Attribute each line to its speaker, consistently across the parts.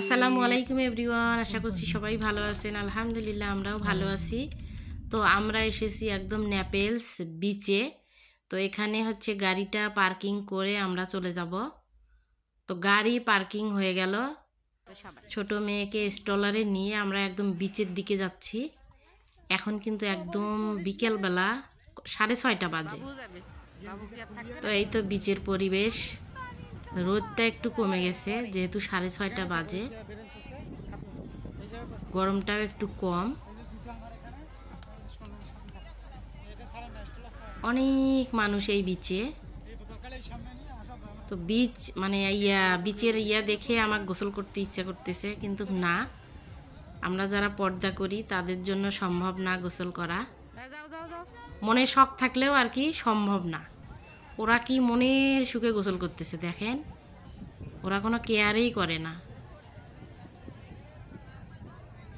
Speaker 1: আসসালামু আলাইকুম এভরিওয়ান, আশা করছি সবাই ভালো আছেন। আলহামদুলিল্লাহ আমরাও ভালো আছি। তো আমরা এসেছি একদম নেপেলস বিচে। তো এখানে হচ্ছে গাড়িটা পার্কিং করে আমরা চলে যাব। তো গাড়ি পার্কিং হয়ে গেল, ছোট মেয়েকে স্ট্রলারে নিয়ে আমরা একদম বিচের দিকে যাচ্ছি। এখন কিন্তু একদম বিকেলবেলা 6:30 বাজে। তো এই তো বিচের পরিবেশ, রোদটা একটু কমে গেছে যেহেতু 6:30 বাজে, গরমটাও একটু কম। অনেক মানুষ এই বিচে। তো বিচ মানে বিচের দেখে আমার গোসল করতে ইচ্ছা করতেছে, কিন্তু না, আমরা যারা পর্দা করি তাদের জন্য সম্ভব না গোসল করা। মনে শখ থাকলেও আর কি সম্ভব না। ওরা কি মনের সুখে গোসল করতেছে দেখেন, ওরা কোনো কেয়ারেই করে না।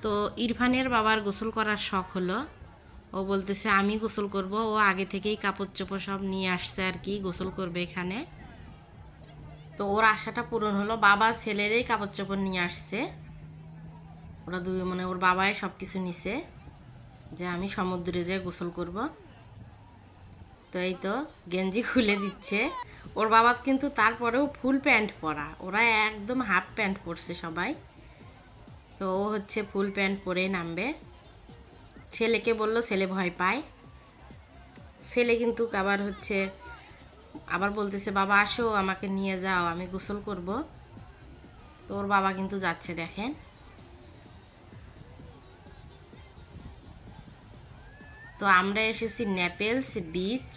Speaker 1: তো ইরফানের বাবার গোসল করার শখ হলো, ও বলতেছে আমি গোসল করব। ও আগে থেকেই কাপড় চোপড় সব নিয়ে আসছে আর কি, গোসল করবে এখানে। তো ওর আশাটা পূরণ হলো, বাবা ছেলেরই কাপড় চোপড় নিয়ে আসছে। ওরা দুই মানে ওর বাবাই সব কিছু নিছে যে আমি সমুদ্রে যেয়ে গোসল করব। তো এই তো গেঞ্জি খুলে দিচ্ছে ওর বাবা, কিন্তু তারপরেও ফুল প্যান্ট পরা, ওরা একদম হাফ প্যান্ট পরছে সবাই। তো ও হচ্ছে ফুল প্যান্ট পরে নামবে। ছেলেকে বলল, ছেলে ভয় পায়। ছেলে কিন্তু আবার বলতেছে বাবা আসো আমাকে নিয়ে যাও, আমি গোসল করব। তো ওর বাবা কিন্তু যাচ্ছে দেখেন। তো আমরা এসেছি নেপেলস বিচ।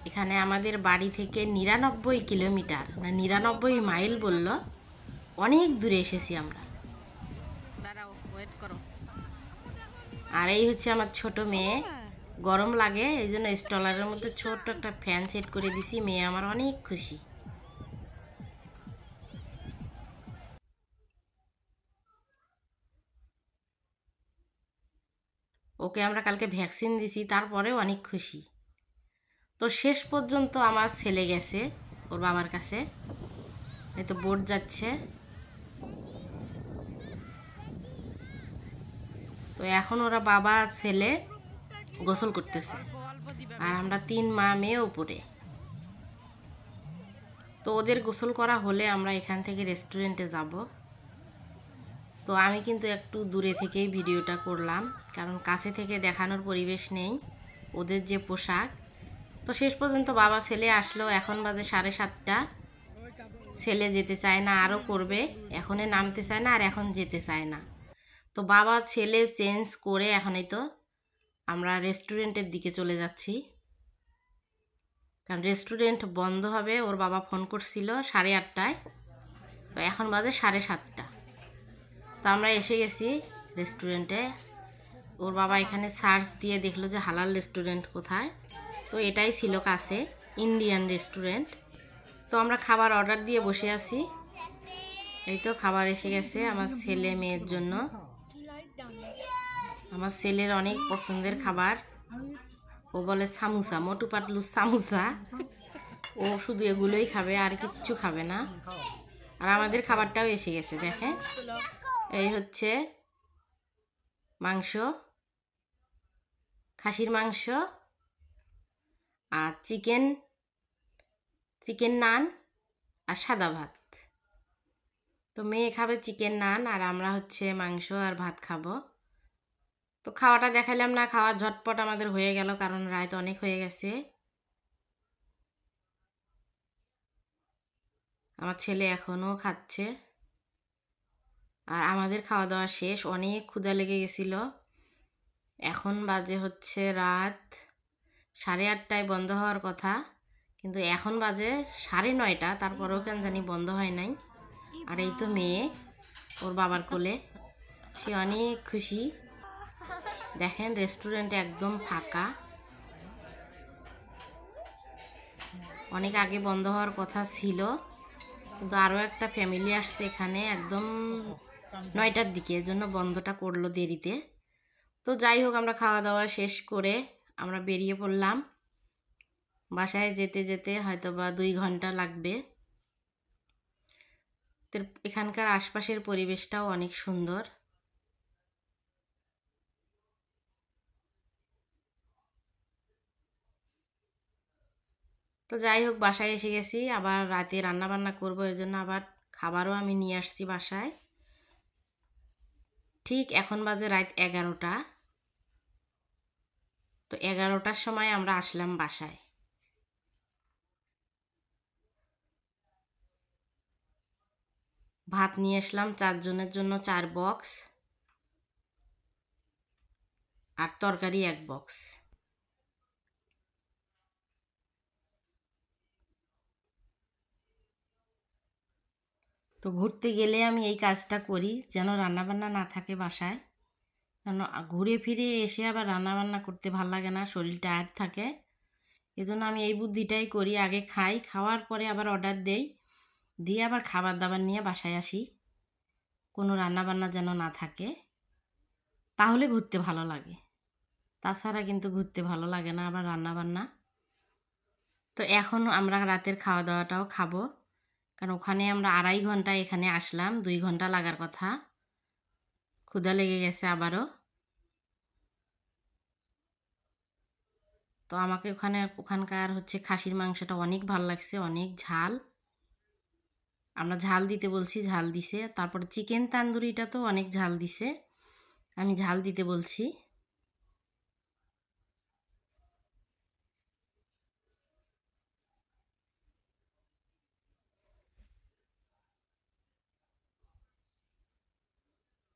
Speaker 1: এখানে আমাদের বাড়ি থেকে 99 কিলোমিটার, না 99 মাইল বলল, অনেক দূরে এসেছি আমরা। আর এই হচ্ছে আমার ছোট মেয়ে, গরম লাগে এই জন্য স্টলারের মধ্যে ছোট্ট একটা ফ্যান সেট করে দিছি। মেয়ে আমার অনেক খুশি। ওকে আমরা কালকে ভ্যাকসিন দিছি, তারপরেও অনেক খুশি। তো শেষ পর্যন্ত আমার ছেলে গেছে ওর বাবার কাছে। এই তো বোট যাচ্ছে। তো এখন ওরা বাবা ছেলে গোসল করতেছে, আর আমরা 3 মা মেয়ে উপরে। তো ওদের গোসল করা হলে আমরা এখান থেকে রেস্টুরেন্টে যাব। তো আমি কিন্তু একটু দূরে থেকেই ভিডিওটা করলাম, কারণ কাছে থেকে দেখানোর পরিবেশ নেই ওদের যে পোশাক। তো শেষ পর্যন্ত বাবা ছেলে আসলো, এখন বাজে 7:30। ছেলে যেতে চায় না, আরও করবে, এখনে নামতে চায় না আর এখন যেতে চায় না। তো বাবা ছেলে চেঞ্জ করে এখনই তো আমরা রেস্টুরেন্টের দিকে চলে যাচ্ছি, কারণ রেস্টুরেন্ট বন্ধ হবে। ওর বাবা ফোন করছিল 8:30, তো এখন বাজে 7:30। তো আমরা এসে গেছি রেস্টুরেন্টে। ওর বাবা এখানে সার্চ দিয়ে দেখলো যে হালাল রেস্টুরেন্ট কোথায়। তো এটাই ছিল কাছে, ইন্ডিয়ান রেস্টুরেন্ট। তো আমরা খাবার অর্ডার দিয়ে বসে আছি। এই তো খাবার এসে গেছে আমার ছেলে মেয়ের জন্য। আমার ছেলের অনেক পছন্দের খাবার, ও বলে সামুসা, মোটু পাতলু সামুসা। ও শুধু এগুলোই খাবে, আর কিচ্ছু খাবে না। আর আমাদের খাবারটাও এসে গেছে দেখেন। এই হচ্ছে মাংস, খাসির মাংস, আর চিকেন নান, আর সাদা ভাত। তো মেয়ে খাবে চিকেন নান, আর আমরা হচ্ছে মাংস আর ভাত খাবো। তো খাওয়াটা দেখাইলাম না, খাওয়া ঝটপট আমাদের হয়ে গেল, কারণ রাত অনেক হয়ে গেছে। আমার ছেলে এখনও খাচ্ছে। আর আমাদের খাওয়া দাওয়া শেষ, অনেক ক্ষুধা লেগে গেছিল। এখন বাজে হচ্ছে রাত 8:30, বন্ধ হওয়ার কথা, কিন্তু এখন বাজে 9:30, তারপরেও কেন জানি বন্ধ হয় নাই। আর এই তো মেয়ে ওর বাবার কোলে, সে অনেক খুশি। দেখেন রেস্টুরেন্ট একদম ফাঁকা, অনেক আগে বন্ধ হওয়ার কথা ছিল, কিন্তু আরও একটা ফ্যামিলি আসছে এখানে একদম 9টার দিকে, এর জন্য বন্ধটা করলো দেরিতে। তো যাই হোক, আমরা খাওয়া দাওয়া শেষ করে আমরা বেরিয়ে পড়লাম। বাসায় যেতে যেতে হয়তো বা 2 ঘন্টা লাগবে। তো এখানকার আশপাশের পরিবেশটাও অনেক সুন্দর। তো যাই হোক, বাসায় এসে গেছি, আবার রাতে রান্না বান্না করবো, এই জন্য আবার খাবারও আমি নিয়ে আসছি বাসায়। ঠিক এখন বাজে রাত 11টা। তো 11টার সময় আমরা আসলাম বাসায়। ভাত নিয়ে আসলাম 4 জনের জন্য 4 বক্স, আর তরকারি 1 বক্স। তো ঘুরতে গেলে আমি এই কাজটা করি, যেন রান্নাবান্না না থাকে বাসায়। কারণ ঘুরে ফিরে এসে আবার রান্নাবান্না করতে ভাল লাগে না, শরীর টায়ার্ড থাকে। এজন্য আমি এই বুদ্ধিটাই করি, আগে খাই, খাওয়ার পরে আবার অর্ডার দেই, দিয়ে আবার খাবার দাবার নিয়ে বাসায় আসি। কোনো রান্নাবান্না যেন না থাকে, তাহলে ঘুরতে ভালো লাগে। তাছাড়া কিন্তু ঘুরতে ভালো লাগে না আবার রান্নাবান্না। তো এখন আমরা রাতের খাওয়া দাওয়াটাও খাবো, কারণ ওখানে আমরা 2.5 ঘন্টা, এখানে আসলাম 2 ঘন্টা লাগার কথা। ক্ষুধা লেগে গেছে আবারও। তো আমাকে ওখানকার খাসির মাংসটা অনেক ভালো লাগছে, অনেক ঝাল। আমরা ঝাল দিতে বলছি, ঝাল দিছে। তারপর চিকেন তান্দুরিটা তো অনেক ঝাল দিছে, আমি ঝাল দিতে বলছি।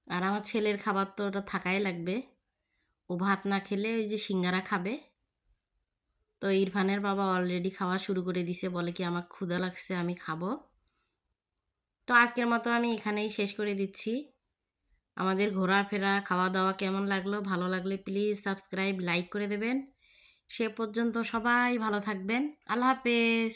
Speaker 1: আর আমার ছেলের খাবার তো ওটা থাকাই লাগবে, ও ভাত না খেলে ওই যে সিঙ্গারা খাবে। তো ইরফানের বাবা অলরেডি খাওয়া শুরু করে দিছে, বলে কি আমার ক্ষুধা লাগছে, আমি খাবো। তো আজকের মতো আমি এখানেই শেষ করে দিচ্ছি। আমাদের ঘোরাফেরা খাওয়া দাওয়া কেমন লাগলো, ভালো লাগলে প্লিজ সাবস্ক্রাইব লাইক করে দেবেন। সে পর্যন্ত সবাই ভালো থাকবেন। আল্লাহ হাফেজ।